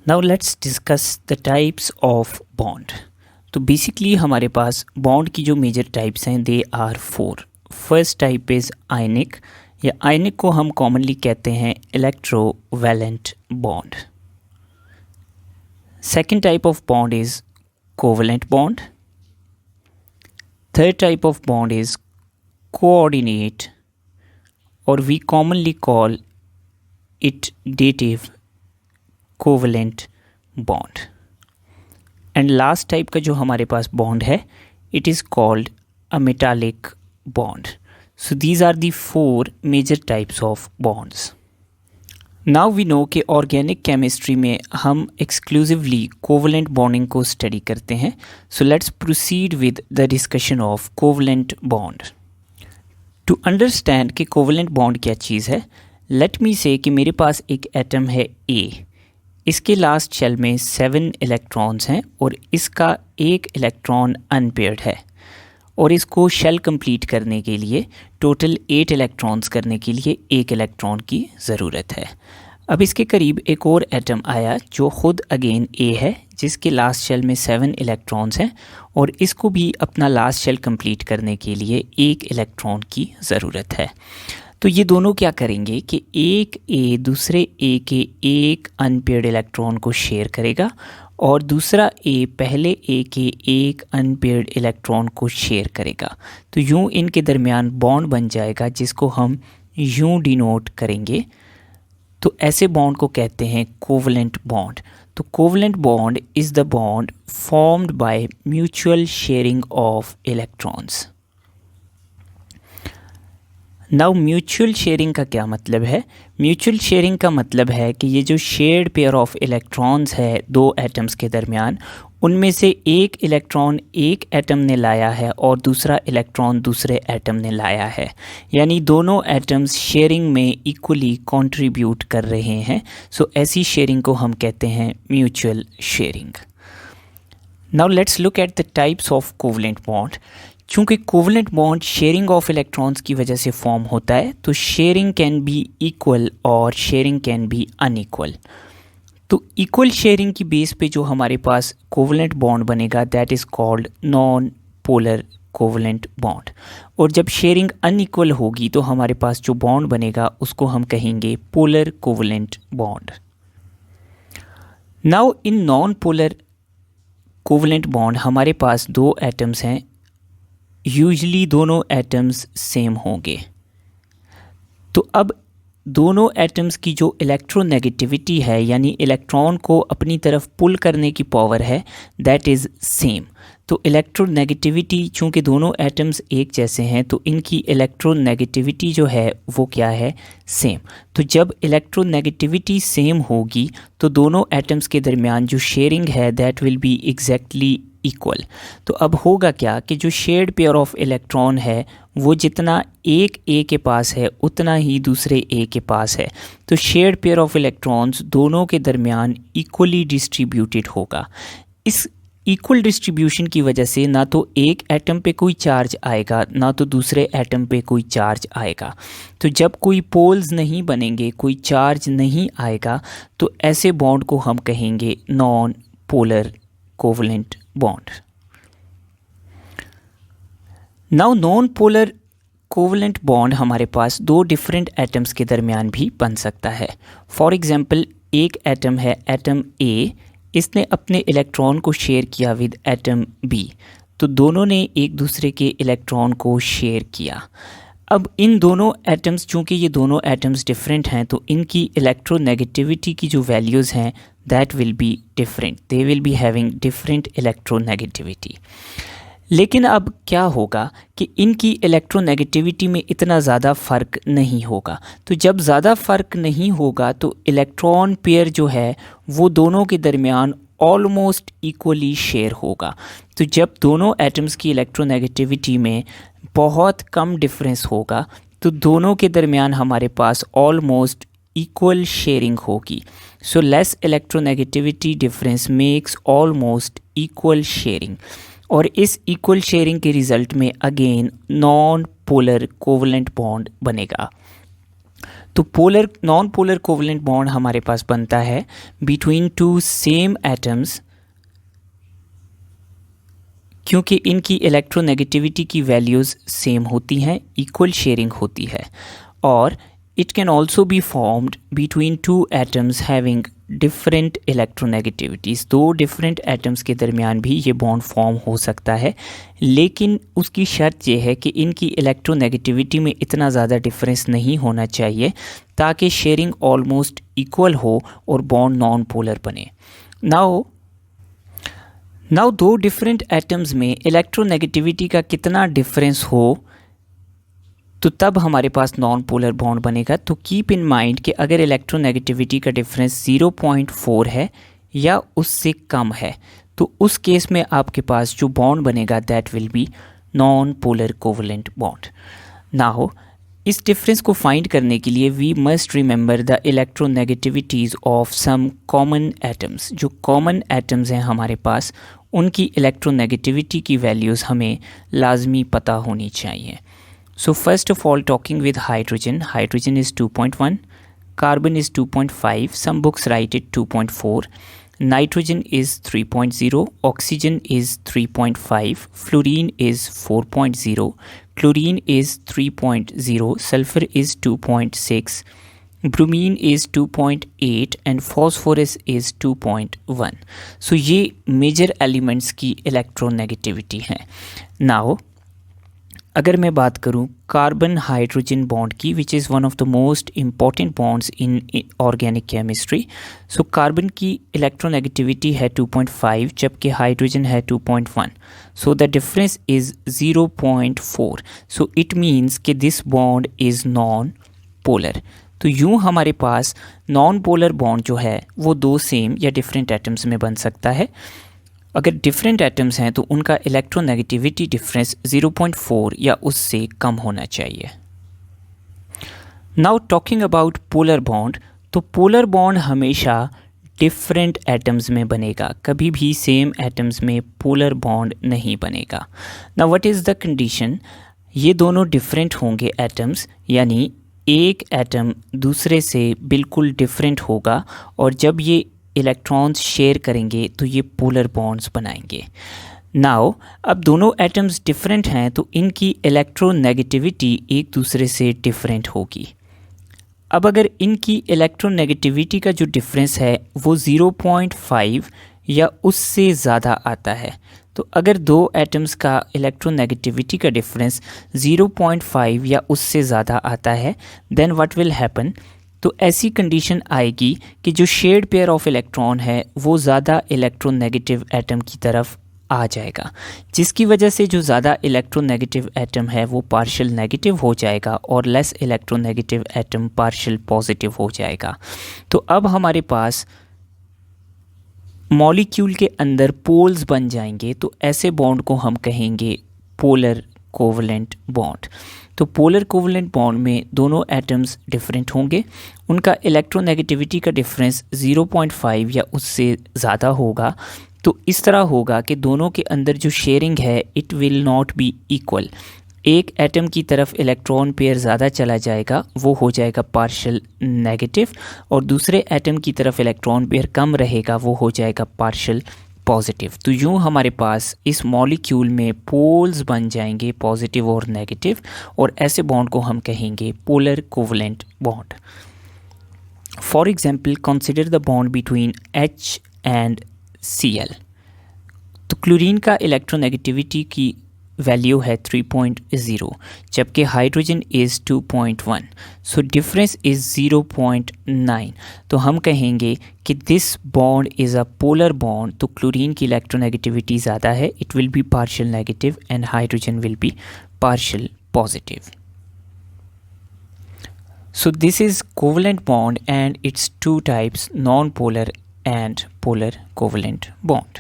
Now let's discuss the types of bond. तो basically हमारे पास बॉन्ड की जो मेजर टाइप्स हैं they are 4। First type is ionic, या आयनिक को हम कॉमनली कहते हैं electrovalent bond. Second type of bond is covalent bond. Third type of bond is coordinate, और we commonly call it dative covalent bond. And last type का जो हमारे पास बॉन्ड है it is called a metallic bond. So these are the 4 major types of bonds. Now we know कि organic chemistry में हम exclusively covalent bonding को study करते हैं। So let's proceed with the discussion of covalent bond. To understand कि covalent bond क्या चीज़ है, लेट मी से कि मेरे पास एक एटम है ए। इसके लास्ट शेल में 7 इलेक्ट्रॉन्स हैं और इसका एक इलेक्ट्रॉन अनपेयर्ड है, और इसको शेल कंप्लीट करने के लिए टोटल 8 इलेक्ट्रॉन्स करने के लिए एक इलेक्ट्रॉन की ज़रूरत है। अब इसके करीब एक और एटम आया जो ख़ुद अगेन ए है, जिसके लास्ट शेल में 7 इलेक्ट्रॉन्स हैं, और इसको भी अपना लास्ट शेल कंप्लीट करने के लिए एक इलेक्ट्रॉन की ज़रूरत है। तो ये दोनों क्या करेंगे कि एक ए दूसरे ए के एक अनपेयर्ड इलेक्ट्रॉन को शेयर करेगा, और दूसरा ए पहले ए के एक अनपेयर्ड इलेक्ट्रॉन को शेयर करेगा। तो यूँ इनके दरमियान बॉन्ड बन जाएगा जिसको हम यूँ डिनोट करेंगे। तो ऐसे बॉन्ड को कहते हैं कोवलेंट बॉन्ड। तो covalent bond is the bond formed by mutual sharing of electrons. Now mutual sharing का क्या मतलब है? म्यूचुअल शेयरिंग का मतलब है कि ये जो शेयर्ड पेयर ऑफ इलेक्ट्रॉन्स है दो एटम्स के दरमियान, उनमें से एक इलेक्ट्रॉन एक एटम ने लाया है और दूसरा इलेक्ट्रॉन दूसरे एटम ने लाया है, यानी दोनों एटम्स शेयरिंग में इक्वली कंट्रीब्यूट कर रहे हैं। सो ऐसी शेयरिंग को हम कहते हैं mutual sharing. Now let's look at the types of covalent bond. चूँकि covalent bond sharing of electrons की वजह से फॉर्म होता है, तो शेयरिंग कैन बी इक्वल और शेयरिंग कैन बी अनइक्वल। तो इक्वल शेयरिंग की बेस पे जो हमारे पास कोवलेंट बॉन्ड बनेगा that is called non polar covalent bond, और जब शेयरिंग अनइक्वल होगी तो हमारे पास जो बॉन्ड बनेगा उसको हम कहेंगे polar covalent bond. Now in non polar covalent bond हमारे पास दो एटम्स हैं, यूजली दोनों एटम्स सेम होंगे। तो अब दोनों एटम्स की जो इलेक्ट्रोनेगेटिविटी है, यानी इलेक्ट्रॉन को अपनी तरफ पुल करने की पावर है, दैट इज़ सेम। तो इलेक्ट्रोनेगेटिविटी, चूँकि दोनों एटम्स एक जैसे हैं तो इनकी इलेक्ट्रोनेगेटिविटी जो है वो क्या है? सेम। तो जब इलेक्ट्रोनेगेटिविटी सेम होगी तो दोनों एटम्स के दरमियान जो शेयरिंग है that will B exactly equal. तो अब होगा क्या कि जो शेयर्ड पेयर ऑफ इलेक्ट्रॉन है वो जितना एक ए के पास है उतना ही दूसरे ए के पास है। तो शेयर्ड पेयर ऑफ इलेक्ट्रॉन्स दोनों के दरमियान इक्वली डिस्ट्रीब्यूटेड होगा। इस इक्वल डिस्ट्रीब्यूशन की वजह से ना तो एक एटम पे कोई चार्ज आएगा ना तो दूसरे एटम पे कोई चार्ज आएगा। तो जब कोई पोल्स नहीं बनेंगे, कोई चार्ज नहीं आएगा, तो ऐसे बॉन्ड को हम कहेंगे non polar covalent bond. Now non polar covalent bond हमारे पास दो डिफरेंट एटम्स के दरमियान भी बन सकता है। फॉर एग्जांपल, एक एटम है एटम ए, इसने अपने इलेक्ट्रॉन को शेयर किया विद एटम बी, तो दोनों ने एक दूसरे के इलेक्ट्रॉन को शेयर किया। अब इन दोनों एटम्स, चूँकि ये दोनों एटम्स डिफरेंट हैं, तो इनकी इलेक्ट्रोनेगेटिविटी की जो वैल्यूज़ हैं that will be different, they will be having different electronegativity. लेकिन अब क्या होगा कि इनकी इलेक्ट्रोनेगेटिविटी में इतना ज़्यादा फ़र्क नहीं होगा। तो जब ज़्यादा फ़र्क नहीं होगा तो इलेक्ट्रॉन पेयर जो है वो दोनों के दरमियान ऑलमोस्ट इक्वली शेयर होगा। तो जब दोनों एटम्स की इलेक्ट्रोनेगेटिविटी में बहुत कम डिफरेंस होगा तो दोनों के दरमियान हमारे पास ऑलमोस्ट इक्वल शेयरिंग होगी। So less electronegativity difference makes almost equal sharing, और इस इक्वल शेयरिंग के रिज़ल्ट में again non polar covalent bond बनेगा। तो polar non polar covalent bond हमारे पास बनता है बिटवीन टू सेम एटम्स, क्योंकि इनकी इलेक्ट्रोनेगेटिविटी की वैल्यूज़ सेम होती हैं, इक्वल शेयरिंग होती है। और it can also be formed between two atoms having different electronegativities. दो डिफरेंट एटम्स के दरमियान भी ये बॉन्ड फॉर्म हो सकता है, लेकिन उसकी शर्त यह है कि इनकी इलेक्ट्रोनेगेटिविटी में इतना ज़्यादा डिफरेंस नहीं होना चाहिए ताकि शेयरिंग ऑलमोस्ट इक्वल हो और बॉन्ड नॉन पोलर बने। नाउ दो डिफरेंट एटम्स में इलेक्ट्रोनेगेटिविटी का कितना डिफरेंस हो तो तब हमारे पास नॉन पोलर बॉन्ड बनेगा। तो कीप इन माइंड कि अगर इलेक्ट्रोनेगेटिविटी का डिफरेंस 0.4 है या उससे कम है तो उस केस में आपके पास जो बॉन्ड बनेगा that will be non polar covalent bond. Now इस डिफरेंस को फाइंड करने के लिए we must remember the electronegativities of some common atoms. जो कॉमन एटम्स हैं हमारे पास उनकी इलेक्ट्रोनेगेटिविटी की वैल्यूज़ हमें लाजमी पता होनी चाहिए। So first of all, talking with hydrogen, hydrogen is 2.1, carbon is 2.5, some books write it 2.4, nitrogen is 3.0, oxygen is 3.5, fluorine is 4.0, chlorine is 3.0, sulfur is 2.6, bromine is 2.8 and phosphorus is 2.1. So ये major elements की electronegativity है। Now अगर मैं बात करूं carbon hydrogen bond की, which is one of the most important bonds in organic chemistry. So carbon की electronegativity है 2.5 जबकि हाइड्रोजन है 2.1। So the difference is 0.4। So it means कि this bond is non polar. तो यूँ हमारे पास नॉन पोलर बॉन्ड जो है वो दो सेम या डिफरेंट एटम्स में बन सकता है। अगर डिफरेंट एटम्स हैं तो उनका इलेक्ट्रोनेगेटिविटी डिफरेंस 0.4 या उससे कम होना चाहिए। Now talking about polar bond, तो पोलर बॉन्ड हमेशा डिफरेंट एटम्स में बनेगा, कभी भी सेम एटम्स में पोलर बॉन्ड नहीं बनेगा। Now what is the condition? ये दोनों डिफरेंट होंगे एटम्स, यानी एक एटम दूसरे से बिल्कुल डिफरेंट होगा और जब ये इलेक्ट्रॉन्स शेयर करेंगे तो ये पोलर बॉन्ड्स बनाएंगे। नाउ अब दोनों एटम्स डिफरेंट हैं तो इनकी इलेक्ट्रोनेगेटिविटी एक दूसरे से डिफरेंट होगी। अब अगर इनकी इलेक्ट्रोनेगेटिविटी का जो डिफरेंस है वो 0.5 या उससे ज़्यादा आता है, तो अगर दो एटम्स का इलेक्ट्रोनेगेटिविटी का डिफरेंस 0.5 या उससे ज़्यादा आता है देन व्हाट विल हैपन? तो ऐसी कंडीशन आएगी कि जो शेयर्ड पेयर ऑफ इलेक्ट्रॉन है वो ज़्यादा इलेक्ट्रोनेगेटिव एटम की तरफ आ जाएगा, जिसकी वजह से जो ज़्यादा इलेक्ट्रोनेगेटिव एटम है वो पार्शियल नेगेटिव हो जाएगा और less electronegative atom partial positive हो जाएगा। तो अब हमारे पास मॉलिक्यूल के अंदर पोल्स बन जाएंगे, तो ऐसे बॉन्ड को हम कहेंगे पोलर कोवलेंट बॉन्ड। तो पोलर कोवलेंट बॉन्ड में दोनों एटम्स डिफरेंट होंगे, उनका इलेक्ट्रोनेगेटिविटी का डिफरेंस 0.5 या उससे ज़्यादा होगा। तो इस तरह होगा कि दोनों के अंदर जो शेयरिंग है it will not be equal. एक एटम की तरफ इलेक्ट्रॉन पेयर ज़्यादा चला जाएगा, वो हो जाएगा पार्शियल नेगेटिव, और दूसरे एटम की तरफ इलेक्ट्रॉन पेयर कम रहेगा, वो हो जाएगा पार्शियल पॉजिटिव। तो यूँ हमारे पास इस मॉलिक्यूल में पोल्स बन जाएंगे पॉजिटिव और नेगेटिव, और ऐसे बॉन्ड को हम कहेंगे polar covalent bond. For example consider the bond between H and Cl। तो क्लोरीन का इलेक्ट्रोनेगेटिविटी की वैल्यू है 3.0 जबकि hydrogen is 2.1, so difference is 0.9। तो हम कहेंगे कि this bond is a polar bond. तो क्लोरीन की इलेक्ट्रोनेगेटिविटी ज़्यादा है, it will be partial negative and hydrogen will be partial positive. So this is covalent bond and its two types, non-polar and polar covalent bond.